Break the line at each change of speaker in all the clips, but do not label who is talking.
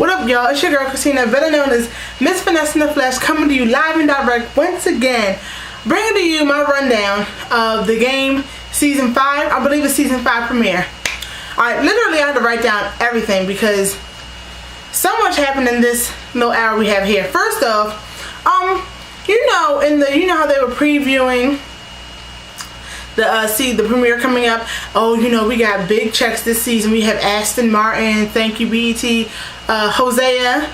What up, y'all? It's your girl Christina, better known as Miss Finesse in the Flesh, coming to you live and direct once again, bringing to you my rundown of the game season 5. I believe it's season 5 premiere. Alright, literally I had to write down everything because so much happened in this little hour we have here. First off, you know how they were previewing the premiere coming up. Oh, you know, we got big checks this season. We have Aston Martin, thank you BET. Hosea,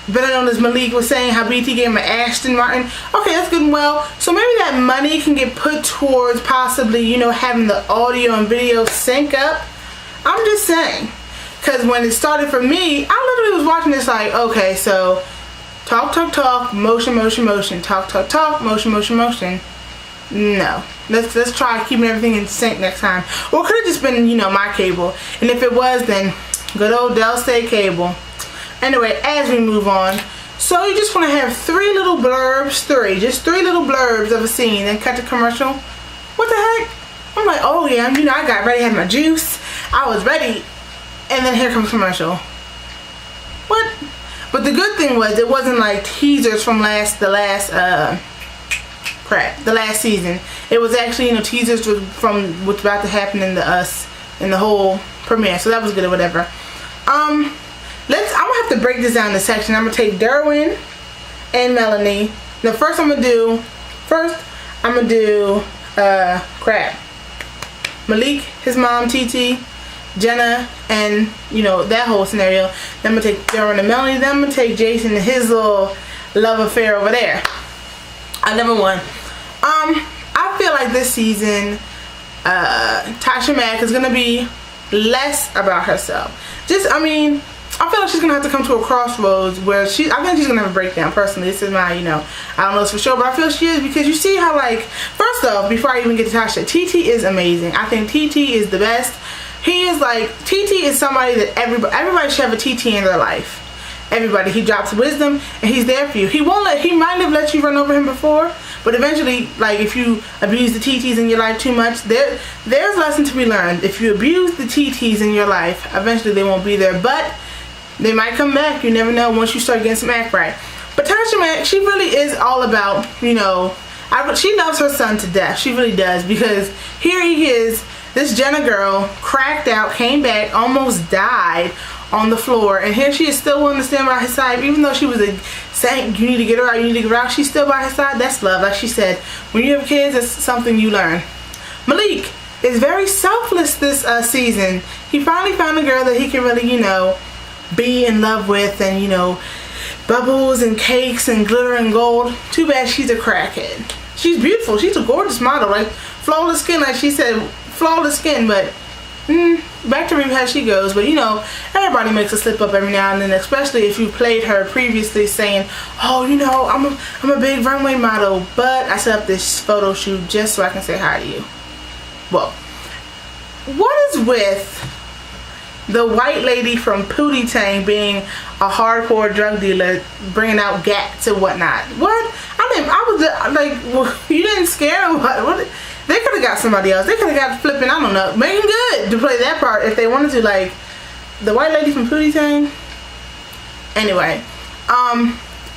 better known as Malik, was saying how BET gave him an Aston Martin. Okay, that's good and well. So maybe that money can get put towards possibly, you know, having the audio and video sync up. I'm just saying, because when it started for me, I literally was watching this like, okay, so talk, motion, talk, motion. No, let's try keeping everything in sync next time. Or it could have just been, you know, my cable, and if it was, then good old Dell State cable. Anyway, as we move on, so you just want to have three little little blurbs of a scene, and cut the commercial. What the heck? I'm like, oh yeah, you know, I got ready, had my juice, I was ready, and then here comes commercial. What? But the good thing was, it wasn't like teasers from the last season. It was actually, you know, teasers from what's about to happen in the whole premiere. So that was good or whatever. I'm gonna have to break this down in a section. I'm gonna take Derwin and Melanie. The first I'm gonna do Crab. Malik, his mom, TT, Jenna, and you know, that whole scenario. Then I'm gonna take Derwin and Melanie. Then I'm gonna take Jason and his little love affair over there. Number one. I feel like this season, Tasha Mack is gonna be less about herself. I feel like she's gonna have to come to a crossroads where I think she's gonna have a breakdown. Personally, this is my, you know, I don't know this for sure, but I feel she is, because you see how, like, first off, before I even get to Tasha, TT is amazing. I think TT is the best. He is like, TT is somebody that everybody should have a TT in their life. Everybody. He drops wisdom and he's there for you. He might have let you run over him before, but eventually, like, if you abuse the TTs in your life too much, there's a lesson to be learned. If you abuse the TTs in your life, eventually they won't be there, but they might come back. You never know once you start getting some act right. But Tasha Mack, she really is all about, you know, she loves her son to death. She really does, because here he is, this Jenna girl, cracked out, came back, almost died on the floor, and here she is still willing to stand by his side, even though she was saying, you need to get her out, you need to get her out. She's still by his side. That's love. Like she said, when you have kids, it's something you learn. Malik is very selfless this season. He finally found a girl that he can really, you know, be in love with, and, you know, bubbles and cakes and glitter and gold. Too bad she's a crackhead. She's beautiful. She's a gorgeous model, like flawless skin, like she said, flawless skin, but back to how she goes. But you know, everybody makes a slip up every now and then, especially if you played her previously saying, oh, you know, I'm a big runway model, but I set up this photo shoot just so I can say hi to you. Well, what is with the white lady from Pootie Tang being a hardcore drug dealer, bringing out gats and whatnot? What? I was like, well, you didn't scare him. What? They could have got somebody else. They could have got flipping, I don't know, Megan Good to play that part if they wanted to, like the white lady from Pootie Tang. Anyway,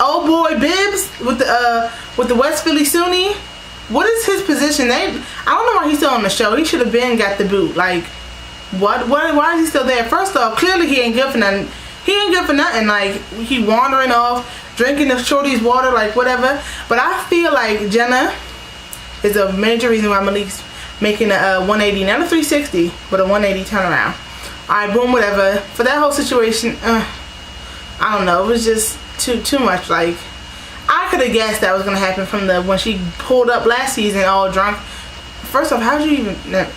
old boy Bibbs with the West Philly Sunni. What is his position? I don't know why he's still on the show. He should have been got the boot. Like, what? Why is he still there? First off, clearly he ain't good for nothing. He ain't good for nothing. Like, he wandering off, drinking the shorty's water, like whatever. But I feel like Jenna is a major reason why Malik's making a 180, not a 360, but a 180 turnaround. Alright, boom, whatever. For that whole situation, I don't know, it was just too much. Like, I could have guessed that was gonna happen from when she pulled up last season all drunk. First off, how'd you even,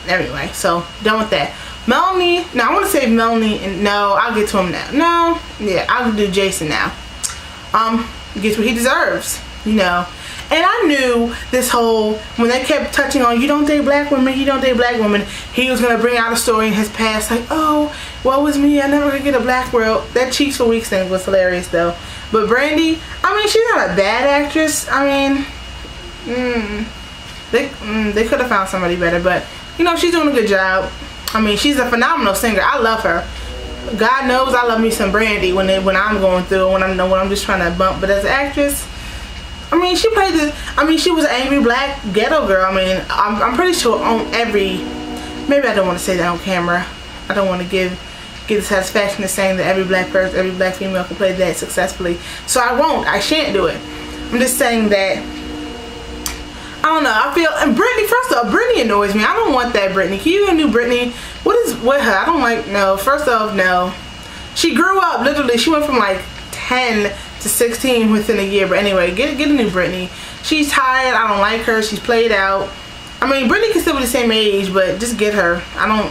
anyway, so done with that. Melanie, now I want to say Melanie, and no, I'll get to him now. No, yeah, I'll do Jason now. Gets what he deserves, you know. And I knew this whole, when they kept touching on, you don't date black women, he was going to bring out a story in his past, like, oh, what was me, I never could get a black girl. That Cheeks for Weeks thing was hilarious, though. But Brandy, I mean, she's not a bad actress. I mean, they could have found somebody better, but, you know, she's doing a good job. I mean, she's a phenomenal singer. I love her. God knows I love me some Brandy when I'm going through, when I'm just trying to bump. But as an actress, I mean, she played the. I mean, she was an angry black ghetto girl. I mean, I'm pretty sure on every. Maybe I don't want to say that on camera. I don't want to give the satisfaction of saying that every black person, every black female can play that successfully. So I won't. I shan't do it. I'm just saying that. I don't know. I feel, and Britney. First off, Britney annoys me. I don't want that Britney. Can you get a new Britney? What is with her? I don't like. No. First off, no. She grew up literally. She went from like 10 to 16 within a year. But anyway, get a new Britney. She's tired. I don't like her. She's played out. I mean, Britney can still be the same age, but just get her. I don't.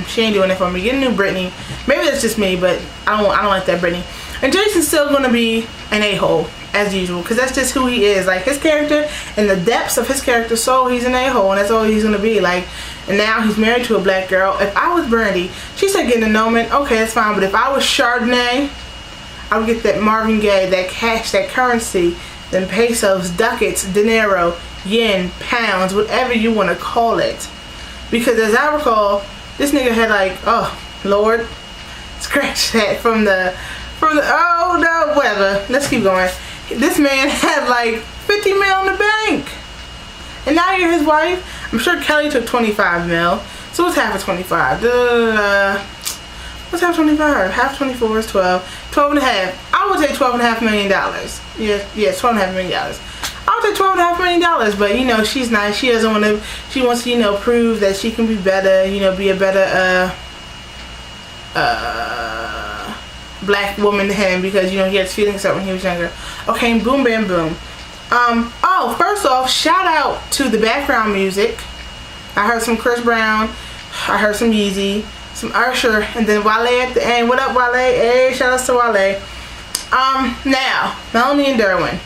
She ain't doing it for me. Get a new Britney. Maybe that's just me, but I don't like that Britney. And Jason's still gonna be an a-hole as usual, because that's just who he is. Like his character, in the depths of his character soul, he's an a-hole, and that's all he's gonna be. Like, and now he's married to a black girl. If I was Brandy, she said getting annulment. Okay, that's fine. But if I was Chardonnay, I would get that Marvin Gaye, that cash, that currency, then pesos, ducats, dinero, yen, pounds, whatever you want to call it. Because as I recall, this nigga had like, oh Lord, scratch that from the oh no, whatever. Let's keep going. This man had like 50 mil in the bank, and now you're his wife. I'm sure Kelly took 25 mil. So what's half of 25? What's half 25? Half 24 is 12. 12 and a half. I would take $12.5 million. Yes, $12.5 million. I would take $12.5 million, but you know, she's nice. She doesn't want to, she wants to, you know, prove that she can be better, you know, be a better black woman to him, because, you know, he had feelings hurt when he was younger. Okay, boom, bam, boom. Oh, first off, shout out to the background music. I heard some Chris Brown, I heard some Yeezy, some Usher, and then Wale at the end. What up, Wale? Hey, shout out to Wale. Now, Melanie and Derwin.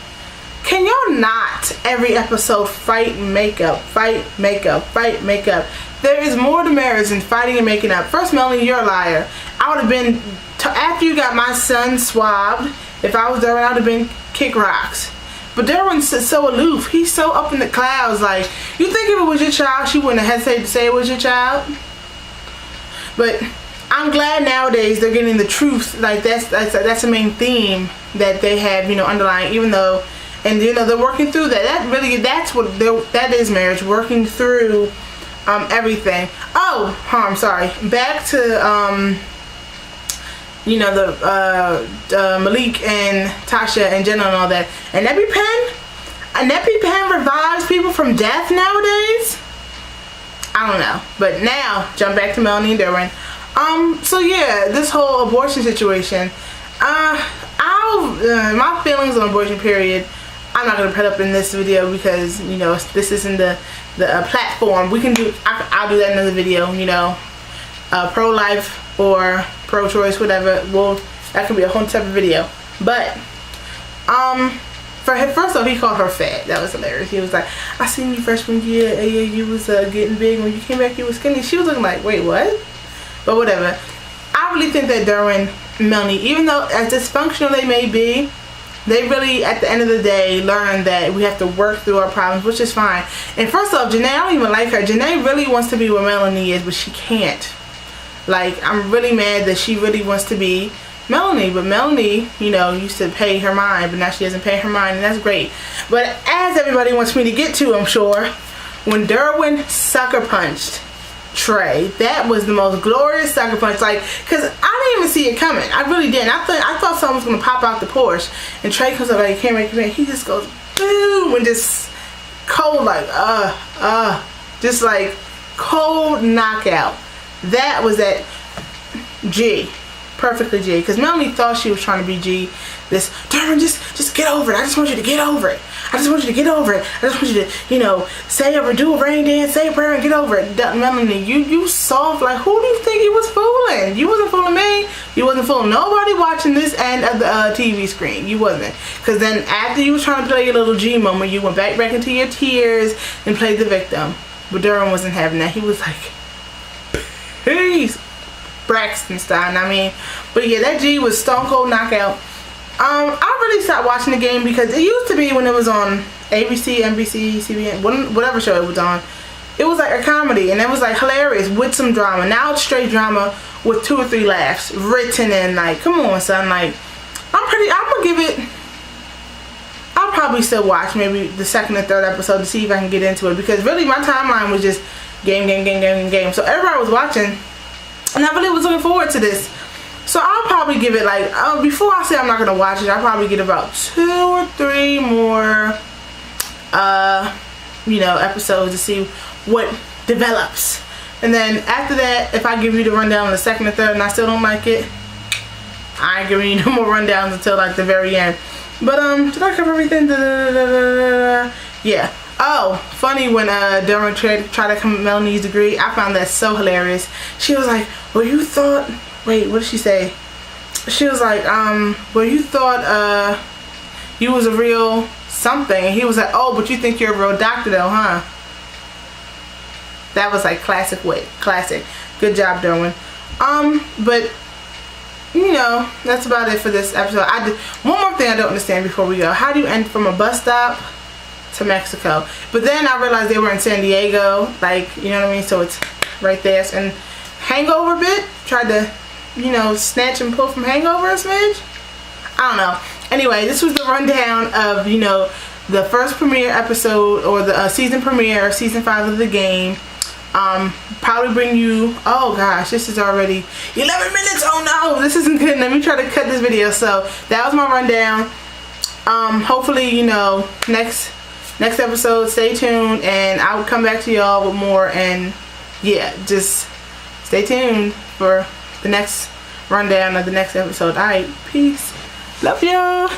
Can y'all not every episode fight and make up, fight, make up, fight, make up? There is more to marriage than fighting and making up. First, Melanie, you're a liar. I would have been, after you got my son swabbed, if I was Derwin, I would have been kick rocks. But Derwin's so aloof. He's so up in the clouds. Like, you think if it was your child, she wouldn't have hesitated to say it was your child? But I'm glad nowadays they're getting the truth. Like, that's the main theme that they have, you know, underlying, even though, and you know, they're working through that. That's what that is, marriage, working through everything. Oh, I'm sorry. Back to you know, the Malik and Tasha and Jenna and all that. An EpiPen revives people from death nowadays. I don't know, but now jump back to Melanie and Derwin. So yeah, this whole abortion situation. My feelings on abortion, period. I'm not gonna put up in this video because, you know, this isn't the platform. We can do. I'll do that in another video. You know, pro-life or pro-choice, whatever. Well, that could be a whole separate video. But for him, first off, he called her fat. That was hilarious. He was like, "I seen you freshman year. Yeah, you was getting big. When you came back, you was skinny." She was looking like, "Wait, what?" But whatever. I really think that Derwin and Melanie, even though as dysfunctional they may be, they really, at the end of the day, learn that we have to work through our problems, which is fine. And first off, Janae, I don't even like her. Janae really wants to be where Melanie is, but she can't. Like, I'm really mad that she really wants to be Melanie, but Melanie, you know, used to pay her mind, but now she doesn't pay her mind, and that's great. But as everybody wants me to get to, I'm sure, when Derwin sucker punched Trey, that was the most glorious sucker punch. Like, cause I didn't even see it coming. I really didn't. I thought someone was gonna pop out the Porsche, and Trey comes up like, "Can't make." He just goes boom, and just cold, like just like cold knockout. That was that G, perfectly G. Cause Melanie thought she was trying to be G. This, Derwin, just get over it. I just want you to get over it. I just want you to get over it. I just want you to, you know, say or do a rain dance, say a prayer, and get over it. Melanie, you soft. Like, who do you think you was fooling? You wasn't fooling me. You wasn't fooling nobody watching this end of the TV screen. You wasn't. Because then after you was trying to play your little G moment, you went back into your tears and played the victim. But Derwin wasn't having that. He was like, peace. Braxton style, I mean. But yeah, that G was stone cold knockout. I really stopped watching the game because it used to be when it was on ABC, NBC, CBN, whatever show it was on. it was like a comedy, and it was like hilarious with some drama. Now it's straight drama with 2 or 3 laughs written in. Like, come on, son. Like, I'm gonna give it, I'll probably still watch maybe the 2nd or 3rd episode to see if I can get into it, because really my timeline was just game. So everybody was watching, and I really was looking forward to this. So I'll probably give it like, before I say I'm not gonna watch it, I'll probably get about 2 or 3 more you know, episodes to see what develops. And then after that, if I give you the rundown on the 2nd or 3rd and I still don't like it, I ain't giving you no more rundowns until like the very end. But did I cover everything? Yeah. Oh, funny when Derwin tried to come with Melanie's degree. I found that so hilarious. She was like, well, you thought, wait, what did she say? She was like, well, you thought you was a real something. And he was like, oh, but you think you're a real doctor though, huh? That was like classic wit. Classic. Good job, Derwin. But you know, that's about it for this episode. One more thing I don't understand before we go. How do you end from a bus stop to Mexico? But then I realized they were in San Diego. Like, you know what I mean? So it's right there. And Hangover bit? Tried to, you know, snatch and pull from Hangover a smidge? I don't know. Anyway, this was the rundown of, you know, the first premiere episode, or the season premiere of season 5 of the game. Probably bring you, oh gosh, this is already 11 minutes. Oh no, this isn't good. Let me try to cut this video. So that was my rundown. Hopefully, you know, next episode, stay tuned, and I will come back to y'all with more. And yeah, just stay tuned for the next rundown of the next episode. Alright, peace. Love y'all.